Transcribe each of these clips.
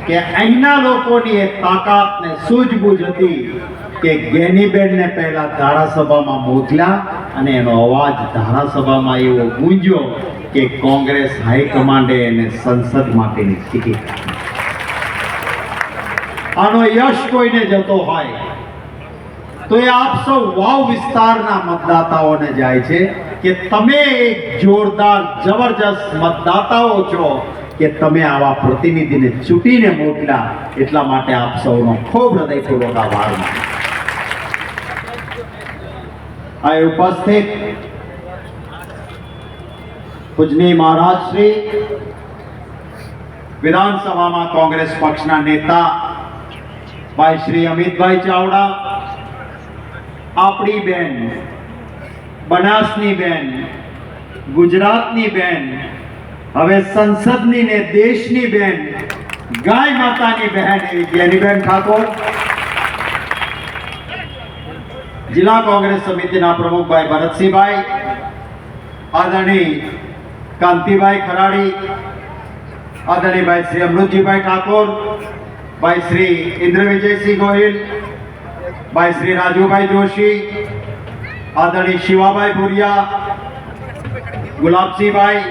કે અહીંના લોકોની એક તાકાત ને સૂઝબૂઝ હતી કે ગેનીબેનને પહેલા ધારાસભામાં મોકલ્યા અને એનો અવાજ ધારાસભામાં એવો ગુંજ્યો કે કોંગ્રેસ હાઈકમાન્ડે એને સંસદ માટેની ટિકિટ આપી. આનો યશ કોઈને જતો હોય તો એ આપ સૌ વાવ વિસ્તારના મતદાતાઓને જાય છે કે તમે એક જોરદાર જબરજસ્ત મતદાતાઓ છો કે તમે આવા પ્રતિનિધિને ચૂંટીને મોકલ્યા. એટલા માટે આપ સૌનો ખૂબ હૃદયપૂર્વક આભાર માનું. આ ઉપસ્થિત પૂજનીય મહારાજ શ્રી વિધાનસભામાં કોંગ્રેસ પક્ષના નેતા ભાઈ શ્રી અમિતભાઈ ચાવડા, આપણી બેન, બનાસની બેન, ગુજરાતની બેન, હવે સંસદની ને દેશની બેન, ગાય માતાની બહેન એવી ગેનીબેન ઠાકોર, જિલ્લા કોંગ્રેસ સમિતિના પ્રમુખ ભાઈ ભરતસિંહભાઈ, આદરણીય કાંતિભાઈ ખરાડી, આદરણીય ભાઈ શ્રી અમૃતજીભાઈ ઠાકોર, ભાઈ શ્રી ઇન્દ્રવિજયસિંહ ગોહિલ, ભાઈ શ્રી રાજુભાઈ જોશી, આદરણીય શિવાભાઈ ભુરિયા, ગુલાબસિંહભાઈ,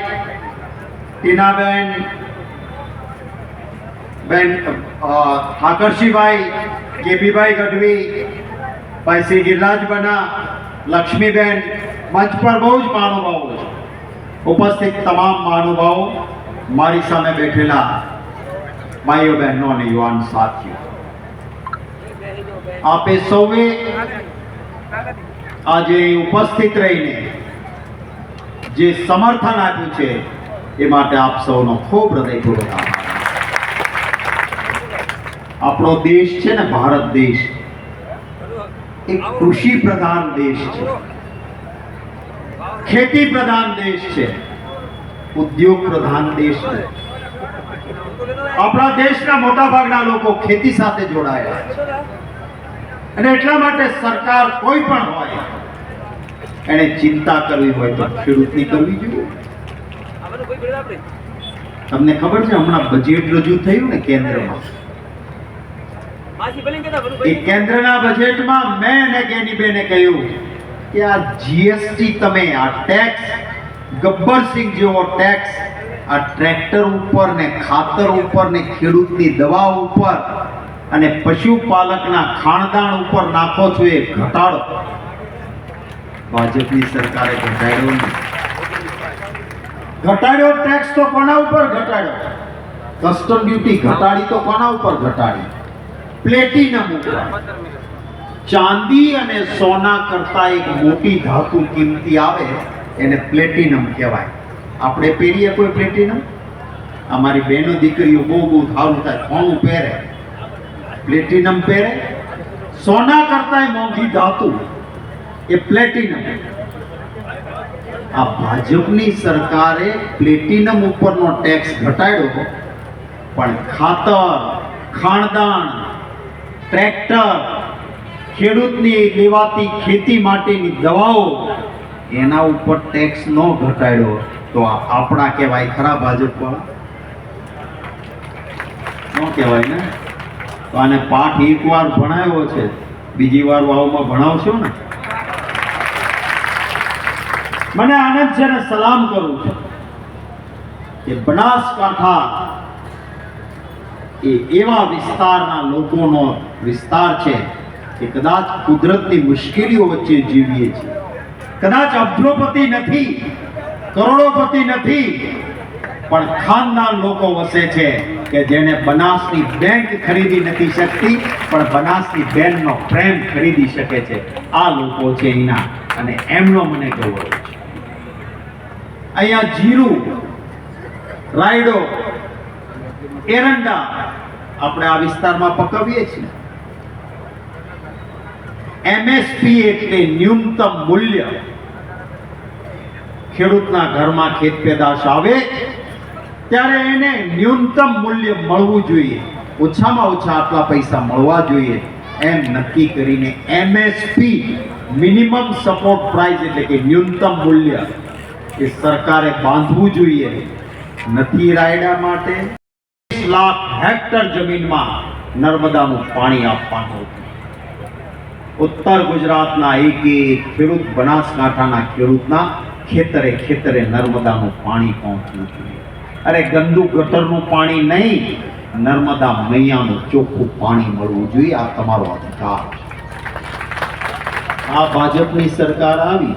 ટીનાબેન, બેન ઠાકરસિંહભાઈ, કેપીભાઈ ગઢવી, ભાઈ શ્રી ગિરિરાજ બના, લક્ષ્મીબેન, મંચ પર બહુ જ મહાનુભાવો છે. ઉપસ્થિત તમામ મહાનુભાવો, મારી સામે બેઠેલા ભાઈઓ બહેનો અને યુવાન સાથીઓ, આપે સૌએ આજે ઉપસ્થિત રહીને જે સમર્થન આપ્યું છે એ માટે આપ સૌનો ખૂબ હૃદયપૂર્વક આભાર. આપણો દેશ છે ને, ભારત દેશ એક કૃષિ પ્રધાન દેશ છે, ખેતી પ્રધાન દેશ છે, ઉદ્યોગ પ્રધાન દેશ છે. આપણા દેશના મોટા ભાગના લોકો ખેતી સાથે જોડાયેલા છે અને એટલા માટે સરકાર કોઈ પણ હોય એને ચિંતા કરવી હોય તો ખેડૂતની કરવી જોઈએ. તમને ખબર છે હમણાં બજેટ રજૂ થયું ને કેન્દ્રમાં, એ કેન્દ્રના બજેટમાં મેં અને ગેનીબેને કહ્યું કે આ જીએસટી તમે આ ટેક્સ, ગબ્બરસિંહ જેવો ટેક્સ આ ટ્રેક્ટર ઉપર ને ખાતર ઉપર ને ખેડૂતની દવા ઉપર અને પશુપાલકના ખાણદાણ ઉપર નાખો છો, એ ઘટાડો. ભાજપની સરકારે ઘટાડ્યો નહીં. ઘટાડ્યો ટેક્સ તો કોના ઉપર ઘટાડ્યો? કસ્ટમ ડ્યુટી ઘટાડી તો કોના ઉપર ઘટાડી? પ્લેટિનમ ઉપર. ચાંદી અને સોના કરતા એક મોટી ધાતુ કિંમતી આવે એને પ્લેટિનમ કહેવાય. આપણે પહેરીએ કોઈ પ્લેટિનમ? અમારી બહેનો દીકરીઓ બહુ સારું થાય, સોનું પહેરે, પ્લેટિનમ પહેરે. સોના કરતા મોંઘી ધાતુ એ પ્લેટિનમ. આ ભાજપની સરકારે પ્લેટિનમ ઉપરનો ટેક્સ ઘટાડ્યો, પણ ખાતર, ખાણદાણ, ટ્રેક્ટર, ખેડૂતની લેવાતી ખેતી માટેની દવાઓ એના ઉપર ટેક્સ ન ઘટાડ્યો તો આપણા કહેવાય ખરા ભાજપ ન કહેવાય ને? તો આને પાઠ એકવાર ભણાવ્યો છે, બીજી વાર વાવમાં ભણાવશો ને? મને આનંદ છે ને સલામ કરું છું કે બનાસકાંઠા એ એવા વિસ્તારના લોકોનો વિસ્તાર છે કે કદાચ કુદરતની મુશ્કેલીઓ વચ્ચે જીવીએ છીએ. કદાચ અબજોપતિ નથી, કરોડોપતિ નથી, પણ ખાનદાન લોકો વસે છે કે જેને બનાસની બેંક ખરીદી નથી શકતી પણ બનાસની બેનનો પ્રેમ ખરીદી શકે છે. આ લોકો છે એના, અને એમનો મને ગૌરવ છે. અહીંયા જીરું, રાયડો, એરંડા આપણે આ વિસ્તારમાં પકવીએ છીએ. એમએસપી એટલે ન્યૂનતમ મૂલ્ય. ખેડૂતના ઘરમાં ખેત પેદાશ આવે ત્યારે એને ન્યૂનતમ મૂલ્ય મળવું જોઈએ, ઓછામાં ઓછા આટલા પૈસા મળવા જોઈએ એમ નક્કી કરીને એમએસપી મિનિમમ સપોર્ટ પ્રાઇસ એટલે કે ન્યૂનતમ મૂલ્ય એ સરકારે બાંધવું જોઈએ. નથી રાયડા માટે લાખ હેક્ટર જમીનમાં નર્મદાનું પાણી આપવાનું હતું. ઉત્તર ગુજરાતના એક ખેડૂત, બનાસકાંઠાના ખેડૂતના ખેતરે ખેતરે નર્મદાનું પાણી પહોંચવું જોઈએ. અરે ગંદુ ગટરનું પાણી નહીં, નર્મદા મૈયાનું ચોખ્ખું પાણી મળવું જોઈએ. આ તમારો અધિકાર છે. આ ભાજપની સરકાર આવી,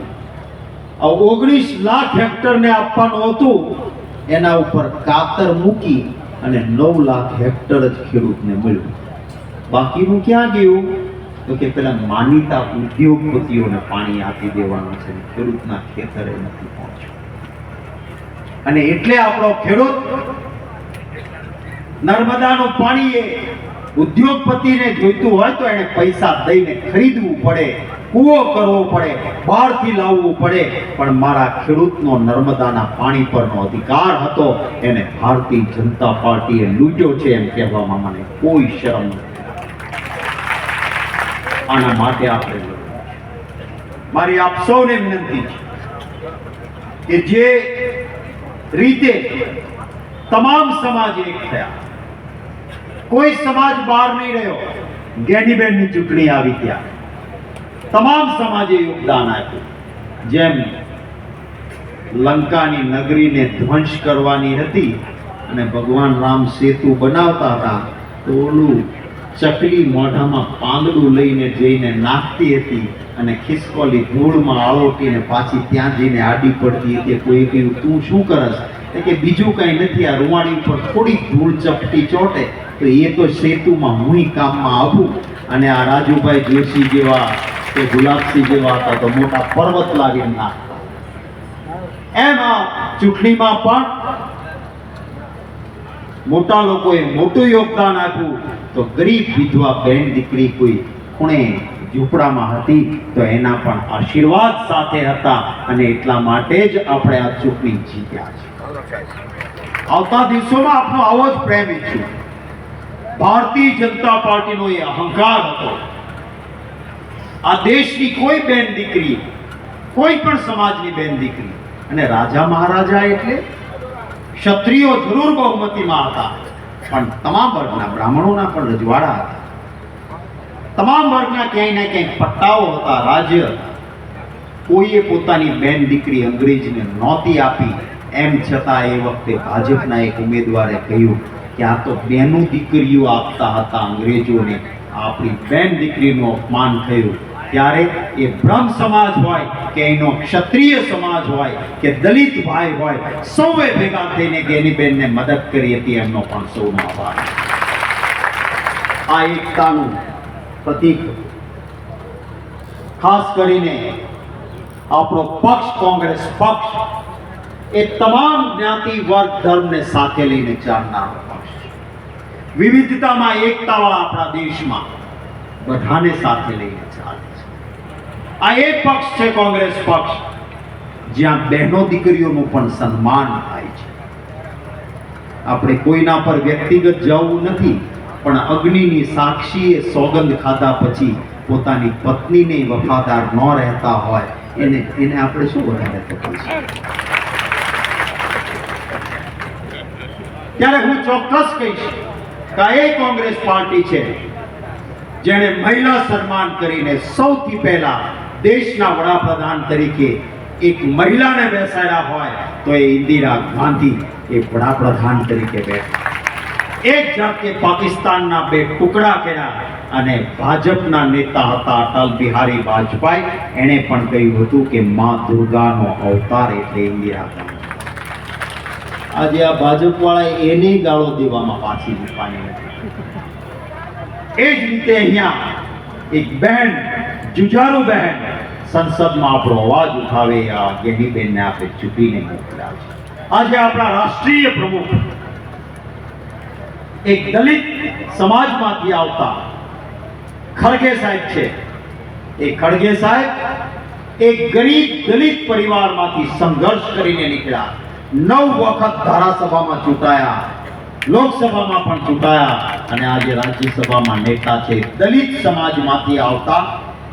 19 લાખ હેક્ટરને આપવાનું હતું, એના ઉપર કાતર મૂકી અને 9 લાખ હેક્ટર જ ખેડૂતને મળ્યું. બાકીનું ક્યાં ગયું? તો કે પેલા માનીતા ઉદ્યોગપતિઓને પાણી આપી દેવાનું છે, ખેડૂતના ખેતરે નથી પહોંચ્યું. અને એટલે આપણો ખેડૂત નર્મદાનું પાણી એ ઉદ્યોગપતિને જોઈતું હોય તો એને પૈસા દઈને ખરીદવું પડે, કૂવો કરવો પડે, બહારથી લાવવું પડે, પણ મારા ખેડૂતનો નર્મદાના પાણી પરનો અધિકાર હતો, એને ભારતીય જનતા પાર્ટીએ લૂંટ્યો છે એમ કહેવામાં મને કોઈ શરમ નથી. આના માટે આપણે મારી આપ સૌને વિનંતી છે કે જે રીતે તમામ સમાજ એક થયા, કોઈ સમાજ બહાર નહીં રહ્યો. ગેનીબેનની ચૂંટણી આવી ત્યાં તમામ સમાજે યોગદાન આપ્યું. જેમ લંકાની નગરીને ધ્વંસ કરવાની હતી અને ભગવાન રામ સેતુ બનાવતા હતા, તો ઓલું ચકલી મોઢામાં પાંદડું લઈને જઈને નાખતી હતી અને ખિસકોલી ધૂળમાં આળોટીને પાછી ત્યાં જઈને આડી પડતી હતી. કોઈ કહ્યું, તું શું કરસ? કે બીજું કઈ નથી, આ રૂવાડી ઉપર થોડી ધૂળ ચપટી ચોટે તો એ તો સેતુમાં હું કામમાં આવું. અને આ રાજુભાઈ જોશી જેવા કે ગુલાબસિંહ જેવા હતા તો મોટા પર્વત લાવીને નાખતા. એમ આ ચૂંટણીમાં પણ મોટા લોકોએ મોટું યોગદાન આપ્યું. તો ગરીબ વિધવા બહેન દીકરી કોઈ ખૂણે ઝૂંપડામાં હતી તો એના પણ આશીર્વાદ સાથે હતા, અને એટલા માટે જ આપણે આ ચૂંટણી જીત્યા છે. આવતા દિવસોમાં આપનો આવો જ પ્રેમ ઈચ્છું. ભારતીય જનતા પાર્ટીનો એ અહંકાર હતો. આ દેશની કોઈ બેન દીકરી, કોઈ પણ સમાજની બેન દીકરી, અને રાજા મહારાજા એટલે ક્ષત્રિયો જરૂર બહુમતીમાં હતા, પણ તમામ વર્ગના, બ્રાહ્મણોના પણ રજવાડા હતા, તમામ વર્ગના ક્યાંય ને ક્યાંય પટ્ટાઓ હતા. રાજ્ય કોઈએ પોતાની બેન દીકરી અંગ્રેજને નહોતી આપી. એમ છતાં એ વખતે ભાજપના એક ઉમેદવારે કહ્યું કે આ તો બેનું દીકરીઓ આપતા હતા અંગ્રેજોને, આપણી બેન દીકરીનું અપમાન થયું. ત્યારે એ બ્રહ્મ સમાજ હોય કે એનો ક્ષત્રિય સમાજ હોય કે દલિત ભાઈ હોય, સૌએ ભેગા થઈને ગેનીબેનને મદદ કરી હતી. એમનો પણ સૌનો આભાર. આ એકતાનું પ્રતીક ખાસ કરીને આપણો પક્ષ કોંગ્રેસ પક્ષ એ તમામ જ્ઞાતિ વર્ગ ધર્મને સાથે લઈને ચાલનારો પક્ષ છે. વિવિધતામાં એકતાવાળા આપણા દેશમાં બધાને સાથે લઈને ચાલે છે. આ એક પક્ષ છે કોંગ્રેસ પક્ષ, જ્યાં બહેનો દીકરીઓનું પણ સન્માન થાય છે. આપણે કોઈના પર વ્યક્તિગત જવું નથી, પણ અગ્નિની સાક્ષીએ સોગંદ ખાધા પછી પોતાની પત્નીને વફાદાર ન રહેતા હોય એને આપણે શું વધારે તકલીફ છે? ત્યારે હું ચોક્કસ કહીશ કે આ એક કોંગ્રેસ પાર્ટી છે જેણે મહિલા સન્માન કરીને સૌથી પહેલા દેશના વડાપ્રધાન તરીકે એક મહિલાને બેસાડ્યા હોય તો એ ઇન્દિરા ગાંધી એ વડાપ્રધાન તરીકે બેઠા. એક ઝાટકે પાકિસ્તાનના બે ટુકડા કર્યા, અને ભાજપના નેતા હતા અટલ બિહારી વાજપેયી, એણે પણ કહ્યું હતું કે માં દુર્ગાનો અવતાર એટલે ઇન્દિરા ગાંધી. આજે આ ભાજપ વાળા એને ગાળો દેવામાં પાછી મૂકવાની નથી. એ જ રીતે અહીંયા એક બહેન, જુજારુ બહેન, સંસદમાં આપણો અવાજ ઉઠાવે. આ ગેનીબેનને આપણે ચૂંટીને મોકલ્યા છે. આજે આપણા રાષ્ટ્રીય પ્રમુખ એક દલિત સમાજમાંથી આવતા ખડગે સાહેબ છે. એ ખડગે સાહેબ એક ગરીબ દલિત પરિવારમાંથી સંઘર્ષ કરીને નીકળ્યા. 9 વખત ધારાસભામાં ચૂંટાયા, લોકસભામાં પણ ચૂંટાયા, અને આજે રાજ્યસભામાં નેતા છે. દલિત સમાજમાંથી આવતા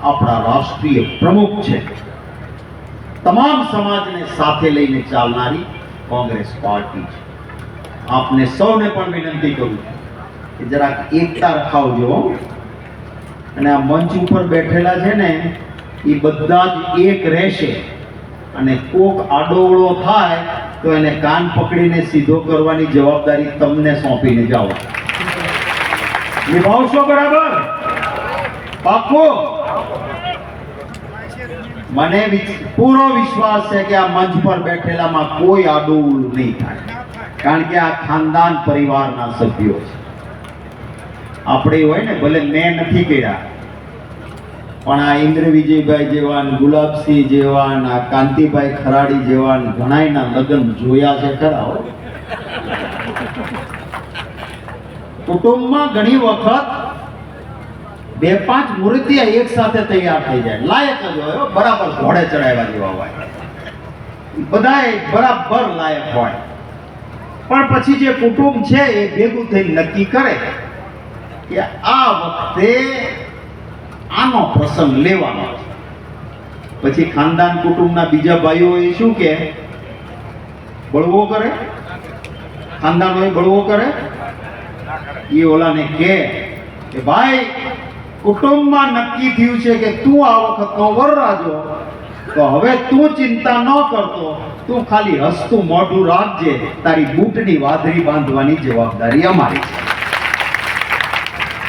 આપણા રાષ્ટ્રીય પ્રમુખ છે. તમામ સમાજને સાથે લઈને ચાલનારી કોંગ્રેસ પાર્ટી છે. આપને સૌને પણ વિનંતી કરું છું કે જરાક એકતા રખાવજો અને આ મંચ ઉપર બેઠેલા છે ને એ બધા જ એક રહેશે અને કોક આડોવળો થાય તો એને કાન પકડીને સીધો કરવાની જવાબદારી તમને સોંપીને જાઓ. નિભાવશો બરાબર? પાક્કો? મને પૂરો વિશ્વાસ છે કે આ મંચ પર બેઠેલામાં કોઈ આડોવળું નહીં થાય, કારણ કે આ ખાનદાન પરિવારના સભ્યો છે. આપણે હોય ને, ભલે મેં નથી કર્યા, પણ આ ઇન્દ્ર વિજયભાઈ જેવા, ગુલાબસિંહ જેવા, આ કાંતિભાઈ ખરાડી જેવા ઘણાયના લગ્ન જોયા છે ખરા. કુટુંબમાં ઘણી વખત 2-5 મૂર્તિયા એક સાથે તૈયાર થઈ જાય, લાયક જ હોય, બરાબર ઘોડે ચડાવ્યા જેવા હોય, બધાય બરાબર લાયક હોય. પણ પછી જે કુટુંબ છે એ ભેગું થઈ નક્કી કરે કે આ વખતે આનો પ્રસંગ લેવાનો છે. પછી ખાનદાન કુટુંબના બીજા ભાઈઓ એ શું કે બળવો કરે, ખાનદાનો બળવો કરે, એ ઓલાને કે ભાઈ કુટુંબમાં નક્કી થયું છે કે તું આ વખતનો વરરાજો, તો હવે તું ચિંતા ન કરતો, તું ખાલી હસતું મોઢું રાખજે, તારી બૂટની વાદળી બાંધવાની જવાબદારી અમારી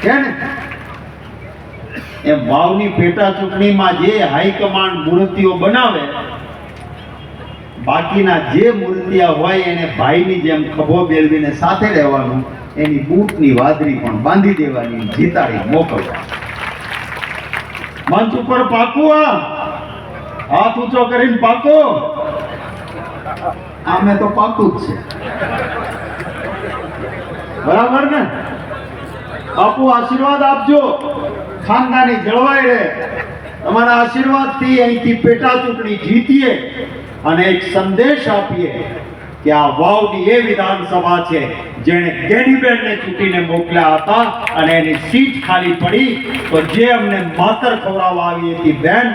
છે ને. એમ વાવની પેટા ચૂંટણીમાં જે હાઈકમાન્ડ મૂર્તિઓ બનાવે, બાકીના જે મૂર્તિયા હોય એને ભાઈની જેમ ખભો બેલવીને સાથે રહેવાનું, એની બૂટની વાદળી પણ બાંધી દેવાની, જીતાડી મોકલવા. મંચ ઉપર પાકું, હાથ ઊંચો કરીને પાકો. આમે તો પાકું જ છે, બરાબર ને? બાપુ આશીર્વાદ આપજો, ખાનદાની જળવાઈ રહે. તમારા આશીર્વાદથી અહીંથી પેટા ચૂંટણી જીતીએ અને એક સંદેશ આપીએ કે આ વાવની એ વિધાનસભા છે જેણે ગેડીબેનને ચૂંટીને મોકલ્યા હતા અને એની સીટ ખાલી પડી, તો જે અમને માતર ખવડાવવા આવી હતી બેન,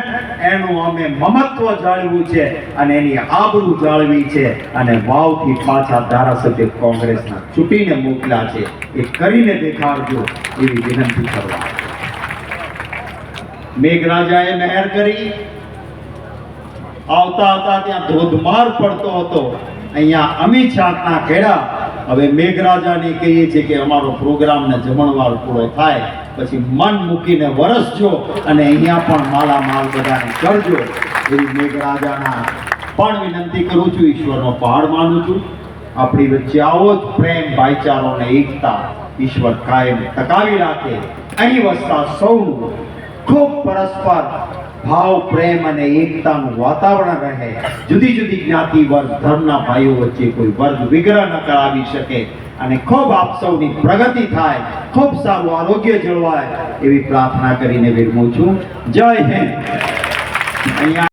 એનું અમે મમત્વ જાળવ્યું છે અને એની આબરૂ જાળવી છે અને વાવથી પાછા ધારાસભ્ય કોંગ્રેસના ચૂંટીને મોકલ્યા છે, એ કરીને દેખાડજો એવી વિનંતી કરવા. મેઘરાજાએ મહેર કરી, આવતા હતા ત્યાં ધોધમાર પડતો હતો, અહીંયા અમિત શાહના ખેડા. હવે મેઘરાજાને કહીએ છીએ કે અમારો પ્રોગ્રામ ને જમણવાર પૂરો થાય પછી મન મૂકીને વરસજો અને અહીંયા પણ માલામાલ બધાને કરજો એવી મેઘરાજાના પણ વિનંતી કરું છું. ઈશ્વરનો પહાડ માનું છું. આપણી વચ્ચે આવો જ પ્રેમ, ભાઈચારો અને એકતા ઈશ્વર કાયમ ટકાવી રાખે. અહીં વસતા સૌનું ખૂબ પરસ્પર ભાવ, પ્રેમ અને એકતાનું વાતાવરણ રહે. જુદી જુદી જ્ઞાતિ, વર્ગ, ધર્મના ભાઈઓ વચ્ચે કોઈ વર્ગ વિગ્રહ ન કરાવી શકે અને ખૂબ આપ સૌની પ્રગતિ થાય, ખૂબ સારું આરોગ્ય જળવાય એવી પ્રાર્થના કરીને વિરમું છું. જય હિન્દ. અહીંયા